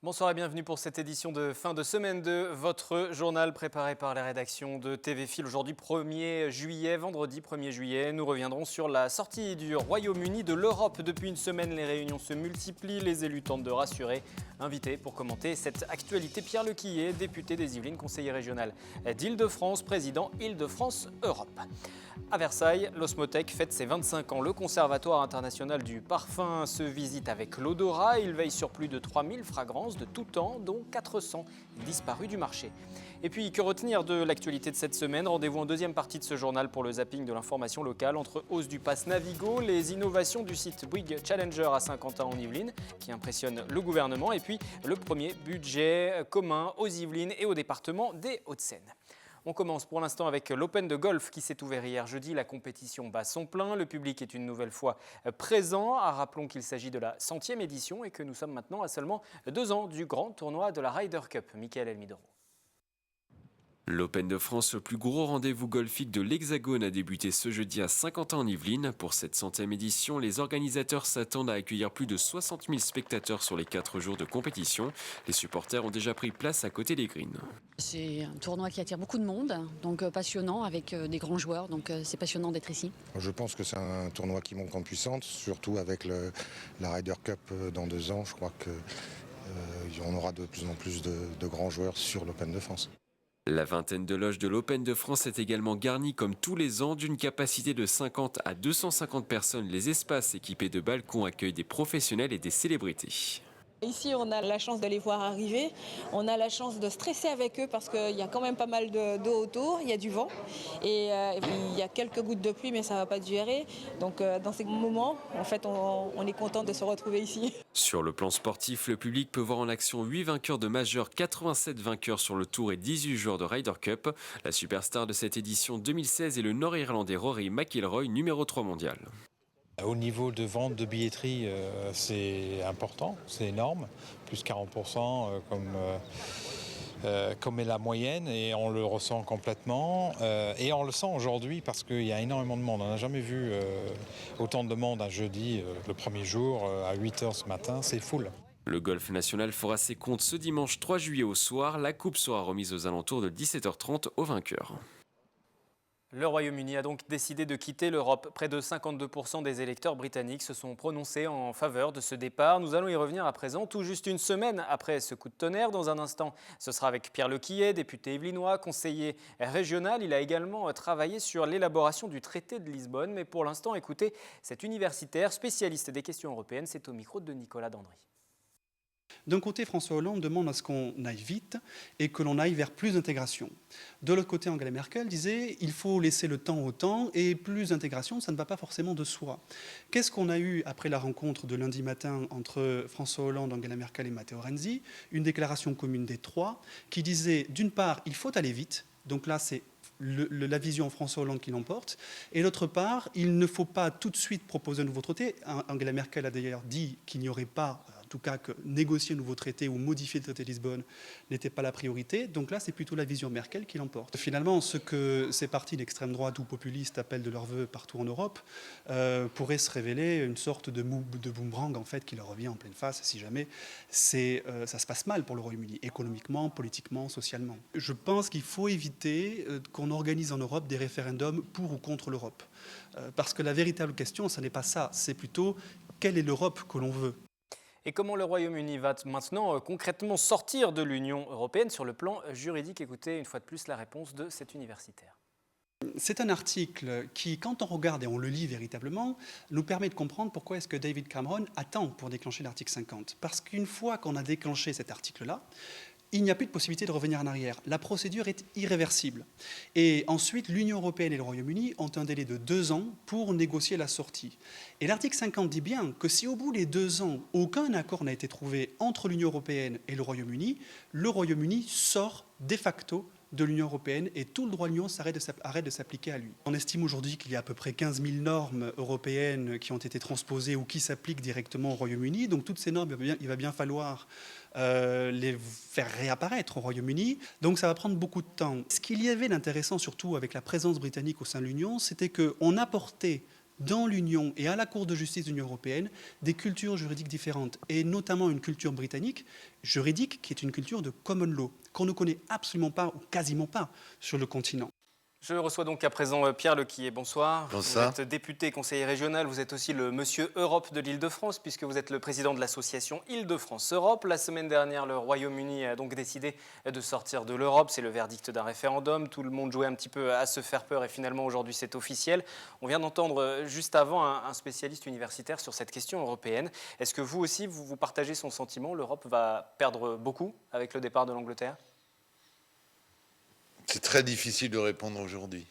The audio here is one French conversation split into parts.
Bonsoir et bienvenue pour cette édition de fin de semaine de votre journal préparé par la rédaction de TV Fil. Aujourd'hui 1er juillet, vendredi 1er juillet, nous reviendrons sur la sortie du Royaume-Uni de l'Europe. Depuis une semaine, les réunions se multiplient, les élus tentent de rassurer. Invité pour commenter cette actualité, Pierre Lequillet, député des Yvelines, conseiller régional d'Île-de-France, président Île-de-France Europe. À Versailles, l'Osmotech fête ses 25 ans. Le Conservatoire international du parfum se visite avec l'odorat. Il veille sur plus de 3000 fragrances de tout temps, dont 400 disparues du marché. Et puis, que retenir de l'actualité de cette semaine? Rendez-vous en deuxième partie de ce journal pour le zapping de l'information locale, entre hausse du pass Navigo, les innovations du site Bouygues Challenger à Saint-Quentin en Yvelines, qui impressionne le gouvernement, et puis le premier budget commun aux Yvelines et au département des Hauts-de-Seine. On commence pour l'instant avec l'Open de golf qui s'est ouvert hier jeudi. La compétition bat son plein. Le public est une nouvelle fois présent. Rappelons qu'il s'agit de la 100e édition et que nous sommes maintenant à seulement 2 ans du grand tournoi de la Ryder Cup. Michael Elmidoro. L'Open de France, le plus gros rendez-vous golfique de l'Hexagone, a débuté ce jeudi à Saint-Quentin en Yvelines. Pour cette 100e édition, les organisateurs s'attendent à accueillir plus de 60 000 spectateurs sur les 4 jours de compétition. Les supporters ont déjà pris place à côté des greens. C'est un tournoi qui attire beaucoup de monde, donc passionnant avec des grands joueurs, donc c'est passionnant d'être ici. Je pense que c'est un tournoi qui monte en puissance, surtout avec la Ryder Cup dans 2 ans. Je crois qu'on aura de plus en plus de grands joueurs sur l'Open de France. La vingtaine de loges de l'Open de France est également garnie comme tous les ans d'une capacité de 50 à 250 personnes. Les espaces équipés de balcons accueillent des professionnels et des célébrités. Ici, on a la chance de les voir arriver, on a la chance de stresser avec eux parce qu'il y a quand même pas mal d'eau autour, il y a du vent et il y a quelques gouttes de pluie mais ça ne va pas durer. Donc dans ces moments, en fait, on est content de se retrouver ici. Sur le plan sportif, le public peut voir en action 8 vainqueurs de majeur, 87 vainqueurs sur le Tour et 18 joueurs de Ryder Cup. La superstar de cette édition 2016 est le Nord-Irlandais Rory McIlroy, numéro 3 mondial. Au niveau de vente de billetterie, c'est important, c'est énorme, plus 40% comme est la moyenne, et on le ressent complètement. Et on le sent aujourd'hui parce qu'il y a énormément de monde. On n'a jamais vu autant de monde un jeudi, le premier jour, à 8h ce matin, c'est full. Le golf national fera ses comptes ce dimanche 3 juillet au soir. La coupe sera remise aux alentours de 17h30 aux vainqueurs. Le Royaume-Uni a donc décidé de quitter l'Europe. Près de 52% des électeurs britanniques se sont prononcés en faveur de ce départ. Nous allons y revenir à présent, tout juste une semaine après ce coup de tonnerre. Dans un instant, ce sera avec Pierre Lequillet, député yvelinois, conseiller régional. Il a également travaillé sur l'élaboration du traité de Lisbonne. Mais pour l'instant, écoutez, cet universitaire, spécialiste des questions européennes, c'est au micro de Nicolas Dandry. D'un côté, François Hollande demande à ce qu'on aille vite et que l'on aille vers plus d'intégration. De l'autre côté, Angela Merkel disait il faut laisser le temps au temps et plus d'intégration, ça ne va pas forcément de soi. Qu'est-ce qu'on a eu après la rencontre de lundi matin entre François Hollande, Angela Merkel et Matteo Renzi? Une déclaration commune des trois qui disait d'une part, il faut aller vite. Donc là, c'est la vision François Hollande qui l'emporte. Et d'autre part, il ne faut pas tout de suite proposer un nouveau traité. Angela Merkel a d'ailleurs dit qu'il n'y aurait pas, en tout cas, que négocier un nouveau traité ou modifier le traité de Lisbonne n'était pas la priorité. Donc là, c'est plutôt la vision Merkel qui l'emporte. Finalement, ce que ces partis d'extrême droite ou populistes appellent de leur vœu partout en Europe pourrait se révéler une sorte de boomerang en fait, qui leur revient en pleine face si jamais ça se passe mal pour le Royaume-Uni, économiquement, politiquement, socialement. Je pense qu'il faut éviter qu'on organise en Europe des référendums pour ou contre l'Europe. Parce que la véritable question, ce n'est pas ça, c'est plutôt quelle est l'Europe que l'on veut. Et comment le Royaume-Uni va maintenant concrètement sortir de l'Union européenne sur le plan juridique? Écoutez une fois de plus la réponse de cet universitaire. C'est un article qui, quand on regarde et on le lit véritablement, nous permet de comprendre pourquoi est-ce que David Cameron attend pour déclencher l'article 50. Parce qu'une fois qu'on a déclenché cet article-là, il n'y a plus de possibilité de revenir en arrière. La procédure est irréversible. Et ensuite, l'Union européenne et le Royaume-Uni ont un délai de 2 ans pour négocier la sortie. Et l'article 50 dit bien que si au bout des 2 ans, aucun accord n'a été trouvé entre l'Union européenne et le Royaume-Uni sort de facto de l'Union européenne et tout le droit de l'Union arrête de s'appliquer à lui. On estime aujourd'hui qu'il y a à peu près 15 000 normes européennes qui ont été transposées ou qui s'appliquent directement au Royaume-Uni. Donc toutes ces normes, il va bien falloir les faire réapparaître au Royaume-Uni. Donc ça va prendre beaucoup de temps. Ce qu'il y avait d'intéressant, surtout avec la présence britannique au sein de l'Union, c'était qu'on apportait dans l'Union et à la Cour de justice de l'Union européenne des cultures juridiques différentes, et notamment une culture britannique juridique qui est une culture de common law, qu'on ne connaît absolument pas ou quasiment pas sur le continent. Je reçois donc à présent Pierre Lequier. Bonsoir. Bonsoir. Vous êtes député conseiller régional, vous êtes aussi le monsieur Europe de l'Île-de-France, puisque vous êtes le président de l'association Île-de-France Europe. La semaine dernière, le Royaume-Uni a donc décidé de sortir de l'Europe. C'est le verdict d'un référendum. Tout le monde jouait un petit peu à se faire peur et finalement aujourd'hui c'est officiel. On vient d'entendre juste avant un spécialiste universitaire sur cette question européenne. Est-ce que vous aussi, vous partagez son sentiment? L'Europe va perdre beaucoup avec le départ de l'Angleterre? C'est très difficile de répondre aujourd'hui.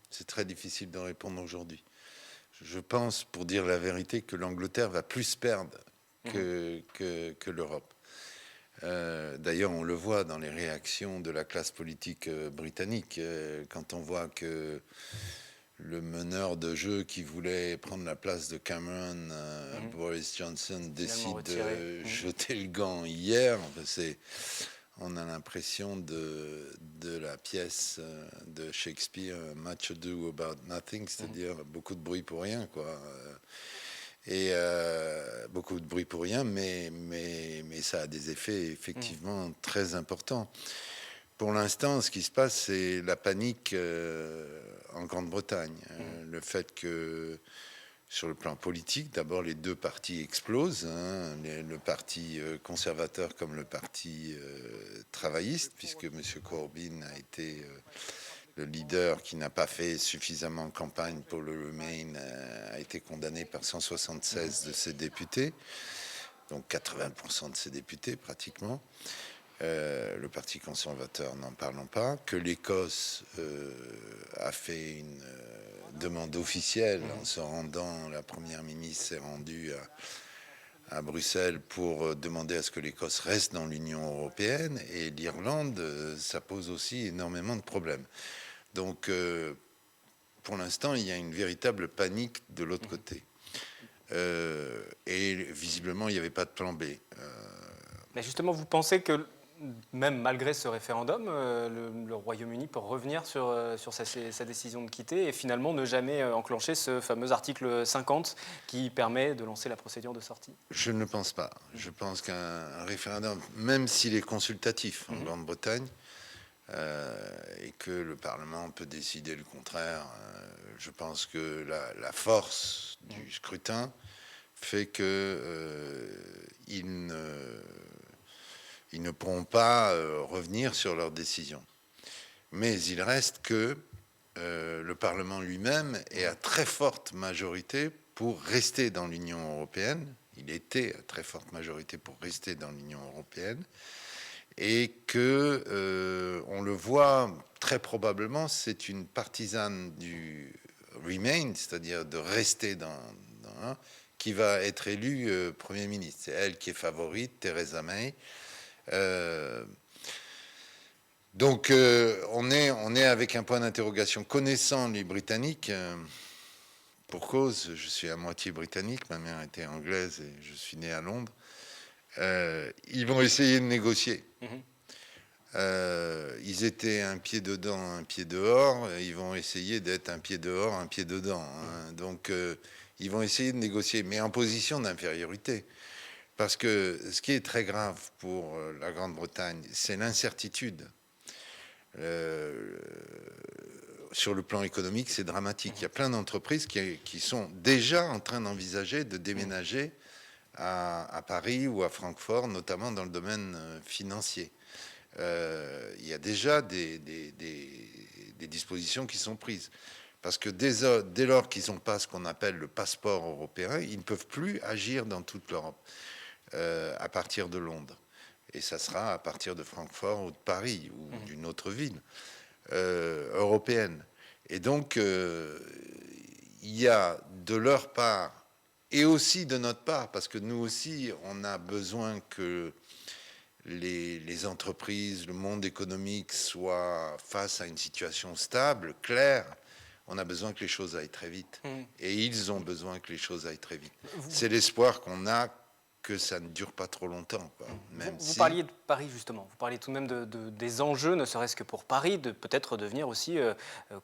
C'est très difficile de répondre aujourd'hui. Je pense, pour dire la vérité, que l'Angleterre va plus perdre que l'Europe. D'ailleurs, on le voit dans les réactions de la classe politique britannique, quand on voit que le meneur de jeu qui voulait prendre la place de Cameron, Boris Johnson, décide de jeter le gant hier. On a l'impression de la pièce de Shakespeare, Much Ado About Nothing, c'est-à-dire beaucoup de bruit pour rien, quoi. Et beaucoup de bruit pour rien, mais ça a des effets effectivement très importants. Pour l'instant, ce qui se passe, c'est la panique en Grande-Bretagne. Le fait que, sur le plan politique, d'abord les deux partis explosent, le parti conservateur comme le parti travailliste, puisque M. Corbyn a été le leader qui n'a pas fait suffisamment campagne pour le Remain, a été condamné par 176 de ses députés, donc 80% de ses députés pratiquement. Le parti conservateur, n'en parlons pas, que l'Écosse a fait une demande officielle en se rendant, la première ministre s'est rendue à Bruxelles pour demander à ce que l'Écosse reste dans l'Union européenne, et l'Irlande, ça pose aussi énormément de problèmes. Donc, pour l'instant, il y a une véritable panique de l'autre côté. Et visiblement, il n'y avait pas de plan B. Mais justement, vous pensez que même malgré ce référendum, le Royaume-Uni peut revenir sur sa décision de quitter et finalement ne jamais enclencher ce fameux article 50 qui permet de lancer la procédure de sortie? Je ne pense pas. Je pense qu'un référendum, même s'il est consultatif en Grande-Bretagne, et que le Parlement peut décider le contraire, je pense que la force du scrutin fait que ils ne pourront pas revenir sur leur décision. Mais il reste que le Parlement lui-même est à très forte majorité pour rester dans l'Union européenne. Il était à très forte majorité pour rester dans l'Union européenne. Et que, on le voit très probablement, c'est une partisane du Remain, c'est-à-dire de rester qui va être élue Premier ministre. C'est elle qui est favorite, Theresa May. Donc on est avec un point d'interrogation. Connaissant les Britanniques, pour cause, je suis à moitié britannique, ma mère était anglaise et je suis né à Londres, ils vont essayer de négocier. Ils étaient un pied dedans, un pied dehors, ils vont essayer d'être un pied dehors, un pied dedans. Donc ils vont essayer de négocier, mais en position d'infériorité. Parce que ce qui est très grave pour la Grande-Bretagne, c'est l'incertitude. Sur le plan économique, c'est dramatique. Il y a plein d'entreprises qui sont déjà en train d'envisager de déménager à Paris ou à Francfort, notamment dans le domaine financier. Il y a déjà des dispositions qui sont prises. Parce que dès lors qu'ils n'ont pas ce qu'on appelle le passeport européen, ils ne peuvent plus agir dans toute l'Europe. À partir de Londres. Et ça sera à partir de Francfort ou de Paris ou d'une autre ville européenne. Et donc, il y a de leur part et aussi de notre part, parce que nous aussi, on a besoin que les entreprises, le monde économique soient face à une situation stable, claire. On a besoin que les choses aillent très vite. Et ils ont besoin que les choses aillent très vite. C'est l'espoir qu'on a, que ça ne dure pas trop longtemps, quoi. Vous parliez de Paris, justement. Vous parlez tout de même des enjeux, ne serait-ce que pour Paris, de peut-être devenir aussi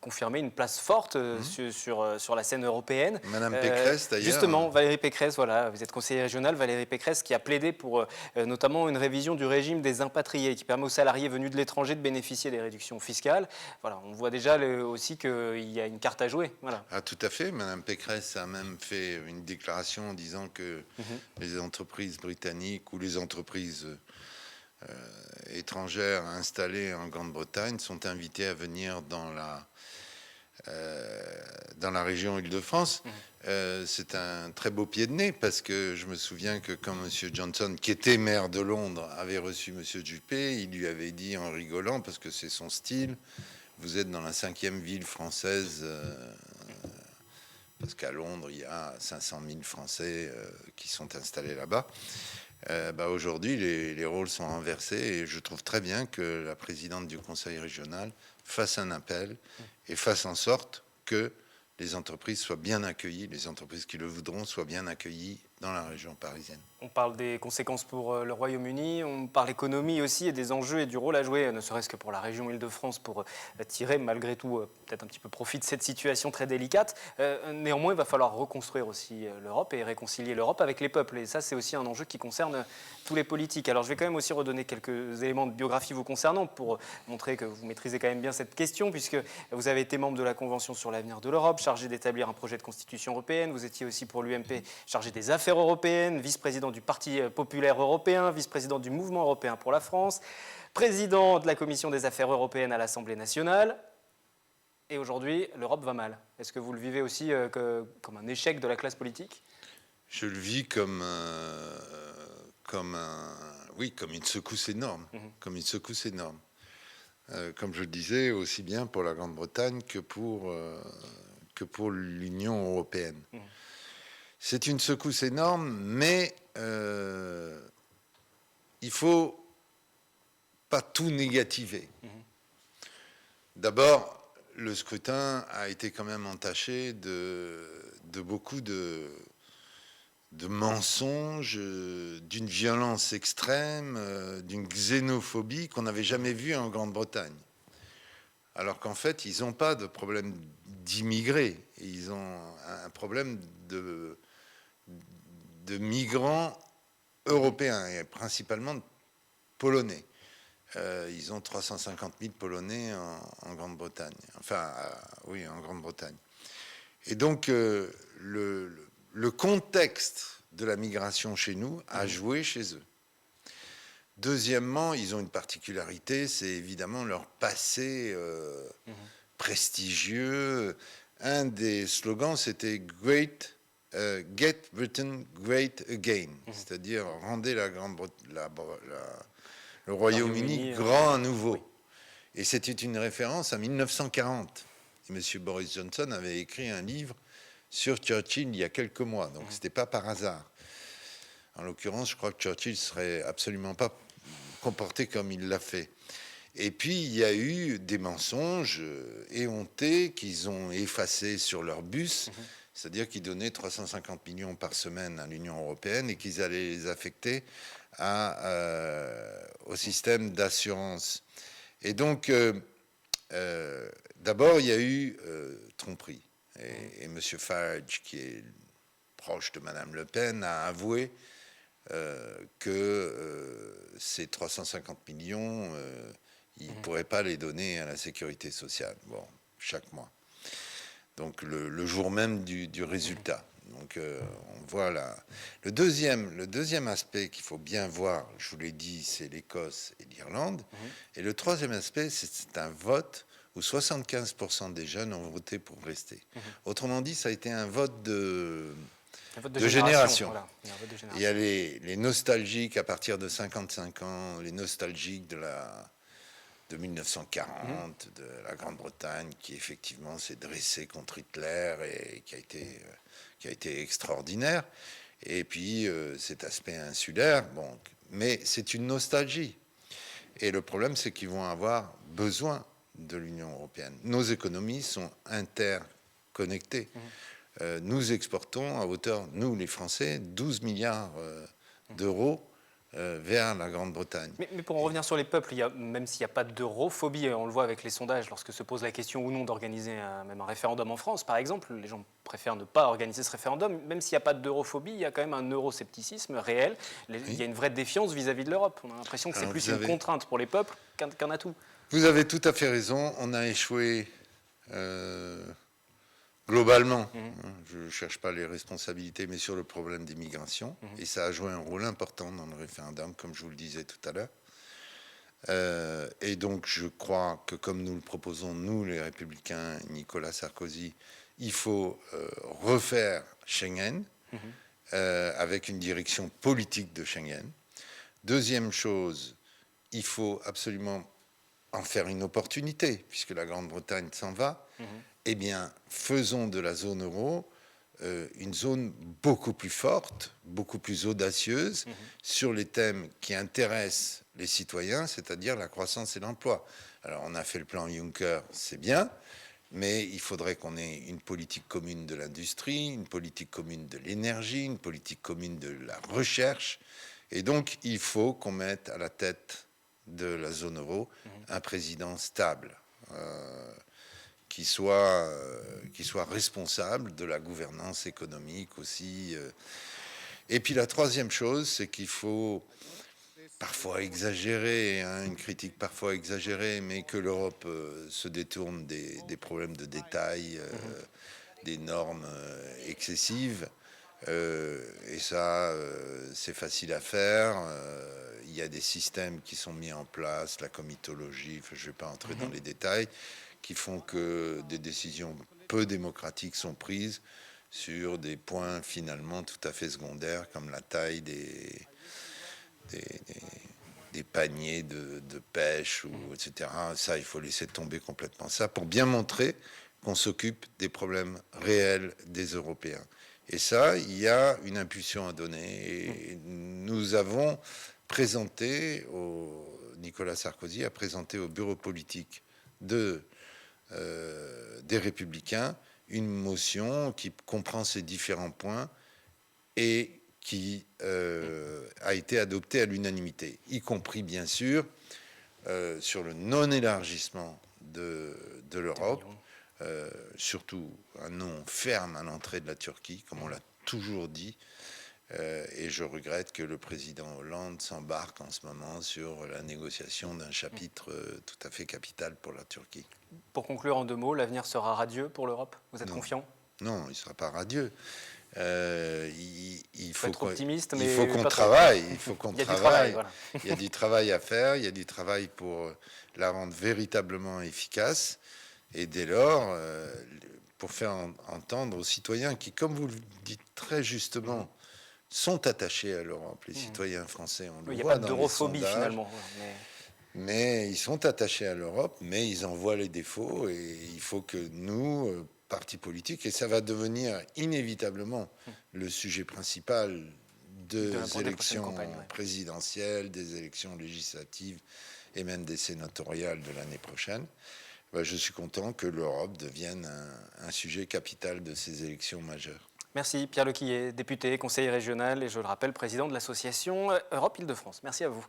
confirmer une place forte sur la scène européenne. Madame Pécresse, d'ailleurs. Justement, Valérie Pécresse, voilà, vous êtes conseillère régionale, Valérie Pécresse, qui a plaidé pour notamment une révision du régime des impatriés, qui permet aux salariés venus de l'étranger de bénéficier des réductions fiscales. Voilà, on voit déjà aussi qu'il y a une carte à jouer. Voilà. Ah, tout à fait. Madame Pécresse a même fait une déclaration en disant que les entreprises britanniques ou les entreprises étrangères installées en Grande-Bretagne sont invitées à venir dans la région Île-de-France. C'est un très beau pied de nez parce que je me souviens que quand M. Johnson, qui était maire de Londres, avait reçu M. Juppé, il lui avait dit en rigolant, parce que c'est son style, vous êtes dans la 5e ville française, parce qu'à Londres, il y a 500 000 Français qui sont installés là-bas. Aujourd'hui, les rôles sont inversés et je trouve très bien que la présidente du conseil régional fasse un appel et fasse en sorte que les entreprises soient bien accueillies, les entreprises qui le voudront soient bien accueillies dans la région parisienne. On parle des conséquences pour le Royaume-Uni, on parle économie aussi et des enjeux et du rôle à jouer, ne serait-ce que pour la région Île-de-France, pour tirer malgré tout peut-être un petit peu profit de cette situation très délicate. Néanmoins, il va falloir reconstruire aussi l'Europe et réconcilier l'Europe avec les peuples. Et ça, c'est aussi un enjeu qui concerne tous les politiques. Alors, je vais quand même aussi redonner quelques éléments de biographie vous concernant pour montrer que vous maîtrisez quand même bien cette question, puisque vous avez été membre de la Convention sur l'avenir de l'Europe, chargé d'établir un projet de constitution européenne. Vous étiez aussi pour l'UMP chargé des affaires européennes, vice-président du Parti populaire européen, vice-président du Mouvement européen pour la France, président de la Commission des affaires européennes à l'Assemblée nationale. Et aujourd'hui, l'Europe va mal. Est-ce que vous le vivez aussi comme un échec de la classe politique ? Je le vis comme une secousse énorme. Comme une secousse énorme. Comme je le disais, aussi bien pour la Grande-Bretagne que pour l'Union européenne. C'est une secousse énorme, mais il faut pas tout négativer. D'abord, le scrutin a été quand même entaché de beaucoup de mensonges, d'une violence extrême, d'une xénophobie qu'on n'avait jamais vue en Grande-Bretagne. Alors qu'en fait, ils n'ont pas de problème d'immigrés, ils ont un problème de migrants européens, et principalement polonais. Ils ont 350 000 Polonais en Grande-Bretagne. Enfin, oui, en Grande-Bretagne. Et donc, le contexte de la migration chez nous a joué chez eux. Deuxièmement, ils ont une particularité, c'est évidemment leur passé prestigieux. Un des slogans, c'était Get Britain Great Again, c'est-à-dire rendez le Royaume-Uni grand à nouveau. Oui. Et c'était une référence à 1940. Et M. Boris Johnson avait écrit un livre sur Churchill il y a quelques mois, donc ce n'était pas par hasard. En l'occurrence, je crois que Churchill ne serait absolument pas comporté comme il l'a fait. Et puis, il y a eu des mensonges éhontés qu'ils ont effacés sur leur bus, c'est-à-dire qu'ils donnaient 350 millions par semaine à l'Union européenne et qu'ils allaient les affecter au système d'assurance. Et donc, d'abord, il y a eu tromperie. Et M. Farage, qui est proche de Mme Le Pen, a avoué que ces 350 millions, il ne pourrait pas les donner à la sécurité sociale, chaque mois. Donc le jour même du résultat. Donc on voit là. Le deuxième aspect qu'il faut bien voir, je vous l'ai dit, c'est l'Écosse et l'Irlande. Et le troisième aspect, c'est un vote où 75% des jeunes ont voté pour rester. Autrement dit, ça a été un vote de génération. Voilà. Il y a les nostalgiques à partir de 55 ans, les nostalgiques de 1940, de la Grande-Bretagne, qui effectivement s'est dressée contre Hitler et qui a été extraordinaire. Et puis cet aspect insulaire, mais c'est une nostalgie. Et le problème, c'est qu'ils vont avoir besoin de l'Union européenne. Nos économies sont interconnectées. Nous exportons à hauteur, nous les Français, 12 milliards d'euros vers la Grande-Bretagne. Mais pour en revenir sur les peuples, même s'il n'y a pas d'europhobie, on le voit avec les sondages, lorsque se pose la question ou non d'organiser même un référendum en France, par exemple, les gens préfèrent ne pas organiser ce référendum. Même s'il n'y a pas d'europhobie, il y a quand même un euroscepticisme réel. Il y a une vraie défiance vis-à-vis de l'Europe. On a l'impression que c'est plus une contrainte pour les peuples qu'un atout. Vous avez tout à fait raison. On a échoué globalement. Je ne cherche pas les responsabilités, mais sur le problème d'immigration. Et ça a joué un rôle important dans le référendum, comme je vous le disais tout à l'heure. Et donc, je crois que comme nous le proposons, nous, les Républicains, Nicolas Sarkozy, il faut refaire Schengen avec une direction politique de Schengen. Deuxième chose, il faut absolument en faire une opportunité, puisque la Grande-Bretagne s'en va. Eh bien, faisons de la zone euro une zone beaucoup plus forte, beaucoup plus audacieuse sur les thèmes qui intéressent les citoyens, c'est-à-dire la croissance et l'emploi. Alors, on a fait le plan Juncker, c'est bien, mais il faudrait qu'on ait une politique commune de l'industrie, une politique commune de l'énergie, une politique commune de la recherche. Et donc, il faut qu'on mette à la tête de la zone euro un président stable, qui soit responsable de la gouvernance économique aussi. Et puis la troisième chose, c'est qu'il faut parfois exagérer, une critique parfois exagérée, mais que l'Europe se détourne des problèmes de détail, des normes excessives. Et ça, c'est facile à faire. Il y a des systèmes qui sont mis en place, la comitologie, je ne vais pas entrer dans les détails, qui font que des décisions peu démocratiques sont prises sur des points finalement tout à fait secondaires, comme la taille des paniers de pêche, etc. Ça, il faut laisser tomber complètement ça pour bien montrer qu'on s'occupe des problèmes réels des Européens. Et ça, il y a une impulsion à donner. Et nous avons présenté, Nicolas Sarkozy a présenté au bureau politique des Républicains une motion qui comprend ces différents points et qui a été adoptée à l'unanimité, y compris bien sûr sur le non-élargissement de l'Europe, surtout un non ferme à l'entrée de la Turquie, comme on l'a toujours dit. Et je regrette que le président Hollande s'embarque en ce moment sur la négociation d'un chapitre tout à fait capital pour la Turquie. Pour conclure en 2 mots, l'avenir sera radieux pour l'Europe? Vous êtes confiant? Non, il ne sera pas radieux. Il faut être optimiste, mais il faut qu'on travaille. Il faut qu'on travaille. Voilà. Il y a du travail à faire. Il y a du travail pour la rendre véritablement efficace. Et dès lors, pour faire entendre aux citoyens qui, comme vous le dites très justement, sont attachés à l'Europe. Les citoyens français, on le voit dans les sondages. Il n'y a pas d'europhobie finalement. Mais ils sont attachés à l'Europe, mais ils en voient les défauts. Et il faut que nous, partis politiques, et ça va devenir inévitablement le sujet principal des élections présidentielles, des élections législatives et même des sénatoriales de l'année prochaine. Je suis content que l'Europe devienne un sujet capital de ces élections majeures. Merci Pierre Lequillet, député, conseiller régional et je le rappelle, président de l'association Europe Île-de-France. Merci à vous.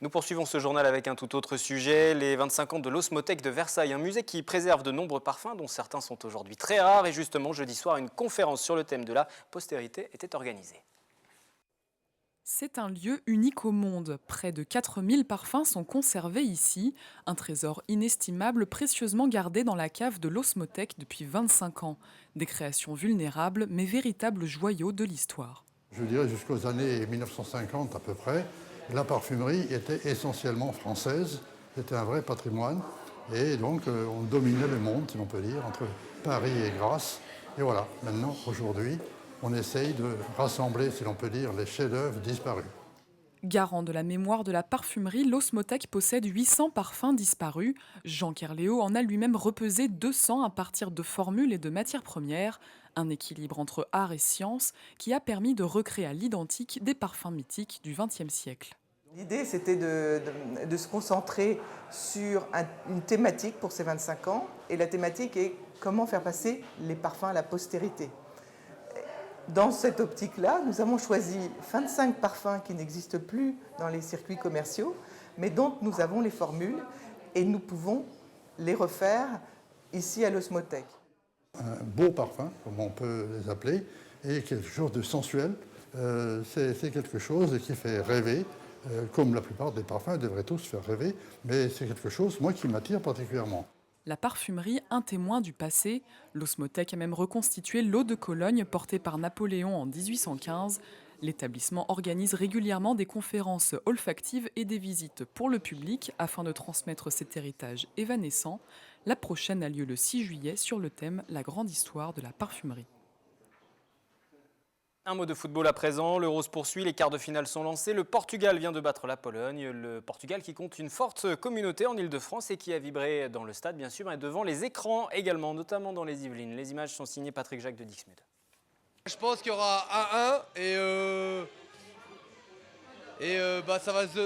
Nous poursuivons ce journal avec un tout autre sujet, les 25 ans de l'Osmothèque de Versailles, un musée qui préserve de nombreux parfums dont certains sont aujourd'hui très rares et justement jeudi soir une conférence sur le thème de la postérité était organisée. C'est un lieu unique au monde. Près de 4000 parfums sont conservés ici, un trésor inestimable précieusement gardé dans la cave de l'Osmothèque depuis 25 ans. Des créations vulnérables, mais véritables joyaux de l'histoire. Je dirais jusqu'aux années 1950 à peu près, la parfumerie était essentiellement française. C'était un vrai patrimoine. Et donc, on dominait le monde, si l'on peut dire, entre Paris et Grasse. Et voilà, maintenant, aujourd'hui, on essaye de rassembler, si l'on peut dire, les chefs-d'œuvre disparus. Garant de la mémoire de la parfumerie, l'Osmothèque possède 800 parfums disparus. Jean Kerléo en a lui-même repesé 200 à partir de formules et de matières premières. Un équilibre entre art et science qui a permis de recréer à l'identique des parfums mythiques du XXe siècle. L'idée, c'était de se concentrer sur une thématique pour ces 25 ans. Et la thématique est comment faire passer les parfums à la postérité. Dans cette optique-là, nous avons choisi 25 parfums qui n'existent plus dans les circuits commerciaux, mais dont nous avons les formules et nous pouvons les refaire ici à l'Osmothèque. Un beau parfum, comme on peut les appeler, et quelque chose de sensuel. C'est quelque chose qui fait rêver, comme la plupart des parfums devraient tous faire rêver, mais c'est quelque chose, moi, qui m'attire particulièrement. La parfumerie, un témoin du passé, l'Osmothèque a même reconstitué l'eau de Cologne portée par Napoléon en 1815. L'établissement organise régulièrement des conférences olfactives et des visites pour le public afin de transmettre cet héritage évanescent. La prochaine a lieu le 6 juillet sur le thème « La grande histoire de la parfumerie ». Un mot de football à présent, l'Euro se poursuit, les quarts de finale sont lancés, le Portugal vient de battre la Pologne, le Portugal qui compte une forte communauté en Ile-de-France et qui a vibré dans le stade bien sûr et devant les écrans également, notamment dans les Yvelines. Les images sont signées Patrick Jacques de Dixmude. Je pense qu'il y aura 1-1 et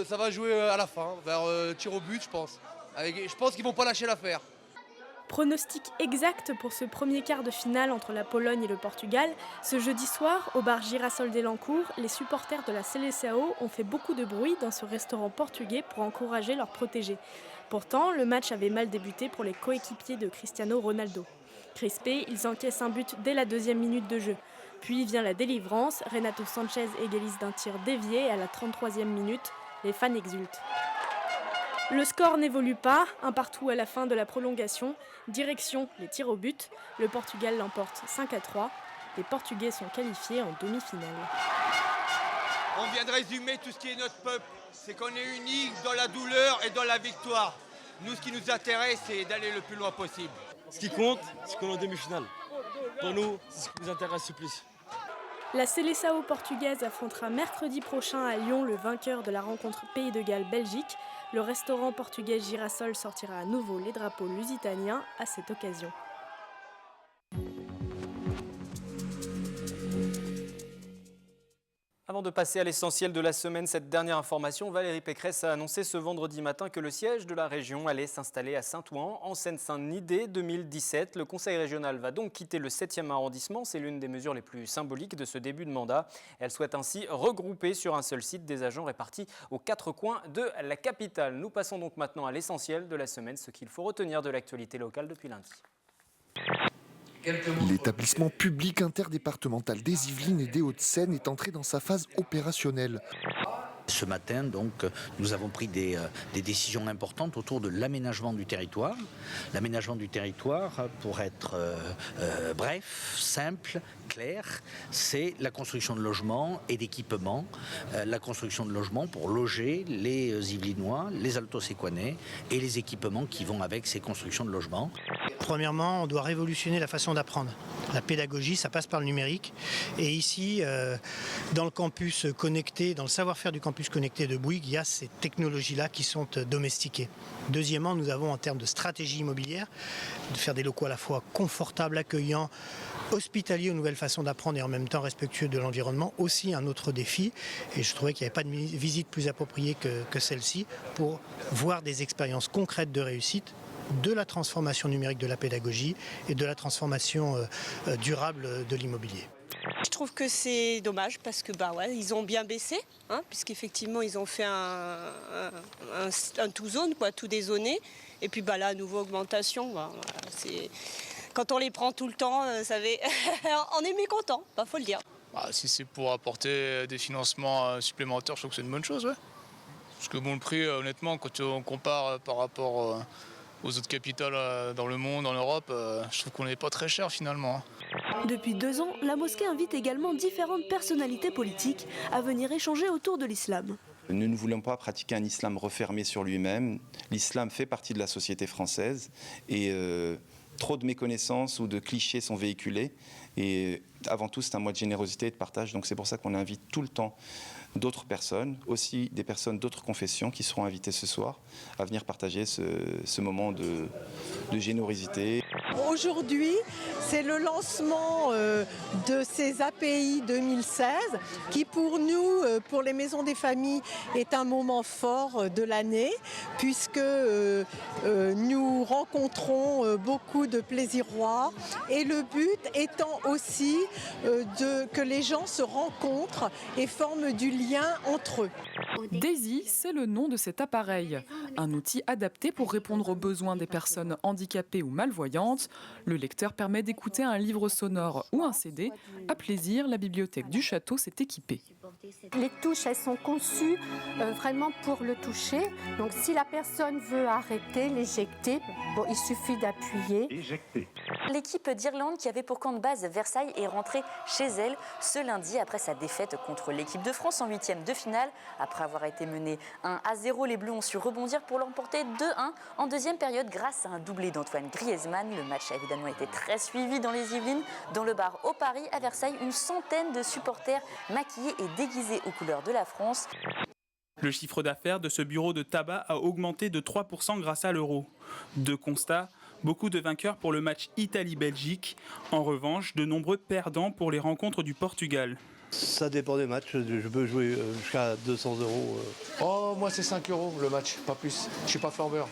ça va jouer à la fin, vers tir au but je pense. Je pense qu'ils ne vont pas lâcher l'affaire. Pronostic exact pour ce premier quart de finale entre la Pologne et le Portugal. Ce jeudi soir, au bar Girasol d'Elancourt, les supporters de la Seleção ont fait beaucoup de bruit dans ce restaurant portugais pour encourager leurs protégés. Pourtant, le match avait mal débuté pour les coéquipiers de Cristiano Ronaldo. Crispés, ils encaissent un but dès la 2e minute de jeu. Puis vient la délivrance, Renato Sanchez égalise d'un tir dévié à la 33e minute. Les fans exultent. Le score n'évolue pas, un partout à la fin de la prolongation. Direction les tirs au but. Le Portugal l'emporte 5-3. Les Portugais sont qualifiés en demi-finale. On vient de résumer tout ce qui est notre peuple. C'est qu'on est unis dans la douleur et dans la victoire. Nous, ce qui nous intéresse, c'est d'aller le plus loin possible. Ce qui compte, c'est qu'on est en demi-finale. Pour nous, c'est ce qui nous intéresse le plus. La Seleção portugaise affrontera mercredi prochain à Lyon le vainqueur de la rencontre Pays de Galles-Belgique. Le restaurant portugais Girasol sortira à nouveau les drapeaux lusitaniens à cette occasion. Avant de passer à l'essentiel de la semaine, cette dernière information, Valérie Pécresse a annoncé ce vendredi matin que le siège de la région allait s'installer à Saint-Ouen, en Seine-Saint-Denis, dès 2017. Le conseil régional va donc quitter le 7e arrondissement. C'est l'une des mesures les plus symboliques de ce début de mandat. Elle souhaite ainsi regrouper sur un seul site des agents répartis aux 4 coins de la capitale. Nous passons donc maintenant à l'essentiel de la semaine, ce qu'il faut retenir de l'actualité locale depuis lundi. L'établissement public interdépartemental des Yvelines et des Hauts-de-Seine est entré dans sa phase opérationnelle. Ce matin, donc, nous avons pris des décisions importantes autour de l'aménagement du territoire. L'aménagement du territoire, pour être bref, simple, clair, c'est la construction de logements et d'équipements. La construction de logements pour loger les Yvelinois, les Alto-Séquanais et les équipements qui vont avec ces constructions de logements. Premièrement, on doit révolutionner la façon d'apprendre. La pédagogie, ça passe par le numérique. Et ici, dans le campus connecté, dans le savoir-faire du campus connecté de Bouygues, il y a ces technologies-là qui sont domestiquées. Deuxièmement, nous avons en termes de stratégie immobilière, de faire des locaux à la fois confortables, accueillants, hospitaliers aux nouvelles façons d'apprendre et en même temps respectueux de l'environnement, aussi un autre défi. Et je trouvais qu'il n'y avait pas de visite plus appropriée que celle-ci pour voir des expériences concrètes de réussite de la transformation numérique de la pédagogie et de la transformation durable de l'immobilier. Je trouve que c'est dommage parce que ils ont bien baissé, puisqu'effectivement ils ont fait un tout zone, tout dézoné. Et puis là, à nouveau augmentation. Quand on les prend tout le temps, on est mécontent, faut le dire. Si c'est pour apporter des financements supplémentaires, je trouve que c'est une bonne chose. Ouais. Parce que le prix, honnêtement, quand on compare par rapport aux autres capitales dans le monde, en Europe, je trouve qu'on n'est pas très cher finalement. Depuis 2 ans, la mosquée invite également différentes personnalités politiques à venir échanger autour de l'islam. Nous ne voulons pas pratiquer un islam refermé sur lui-même. L'islam fait partie de la société française et trop de méconnaissances ou de clichés sont véhiculés. Et avant tout, c'est un mois de générosité et de partage. Donc c'est pour ça qu'on invite tout le temps d'autres personnes, aussi des personnes d'autres confessions qui seront invitées ce soir à venir partager ce moment de générosité. Aujourd'hui, c'est le lancement de ces API 2016 qui pour nous, pour les maisons des familles, est un moment fort de l'année puisque nous rencontrons beaucoup de plaisirois et le but étant aussi que les gens se rencontrent et forment du lien entre eux. Daisy, c'est le nom de cet appareil, un outil adapté pour répondre aux besoins des personnes handicapées ou malvoyantes. Le lecteur permet d'écouter un livre sonore ou un CD. À plaisir, la bibliothèque du château s'est équipée. Les touches, elles sont conçues vraiment pour le toucher. Donc si la personne veut arrêter, l'éjecter, bon, il suffit d'appuyer. L'équipe d'Irlande qui avait pour camp de base Versailles est rentrée chez elle ce lundi après sa défaite contre l'équipe de France en 8e de finale. Après avoir été menée 1-0, les Bleus ont su rebondir pour l'emporter 2-1 en deuxième période grâce à un doublé d'Antoine Griezmann. Le match a évidemment été très suivi dans les Yvelines. Dans le bar au Paris, à Versailles, une centaine de supporters maquillés et déguisés aux couleurs de la France. Le chiffre d'affaires de ce bureau de tabac a augmenté de 3% grâce à l'euro. Deux constats, beaucoup de vainqueurs pour le match Italie-Belgique. En revanche, de nombreux perdants pour les rencontres du Portugal. Ça dépend des matchs, je peux jouer jusqu'à 200 €. Oh, moi c'est 5 € le match, pas plus. Je suis pas flambeur.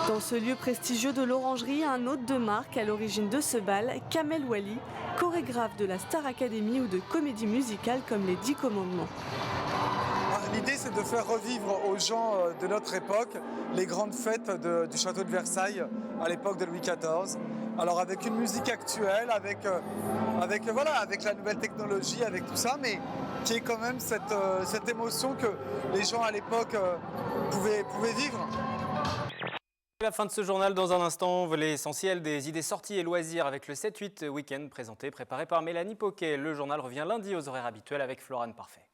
Dans ce lieu prestigieux de l'Orangerie, un hôte de marque à l'origine de ce bal, Kamel Wally, chorégraphe de la Star Academy ou de comédies musicales comme les 10 Commandements. L'idée, c'est de faire revivre aux gens de notre époque les grandes fêtes du château de Versailles à l'époque de Louis XIV. Alors avec une musique actuelle, avec la nouvelle technologie, avec tout ça, mais qui est quand même cette émotion que les gens à l'époque pouvaient vivre. La fin de ce journal, dans un instant, l'essentiel des idées sorties et loisirs avec le 7-8 week-end préparé par Mélanie Poquet. Le journal revient lundi aux horaires habituels avec Florane Parfait.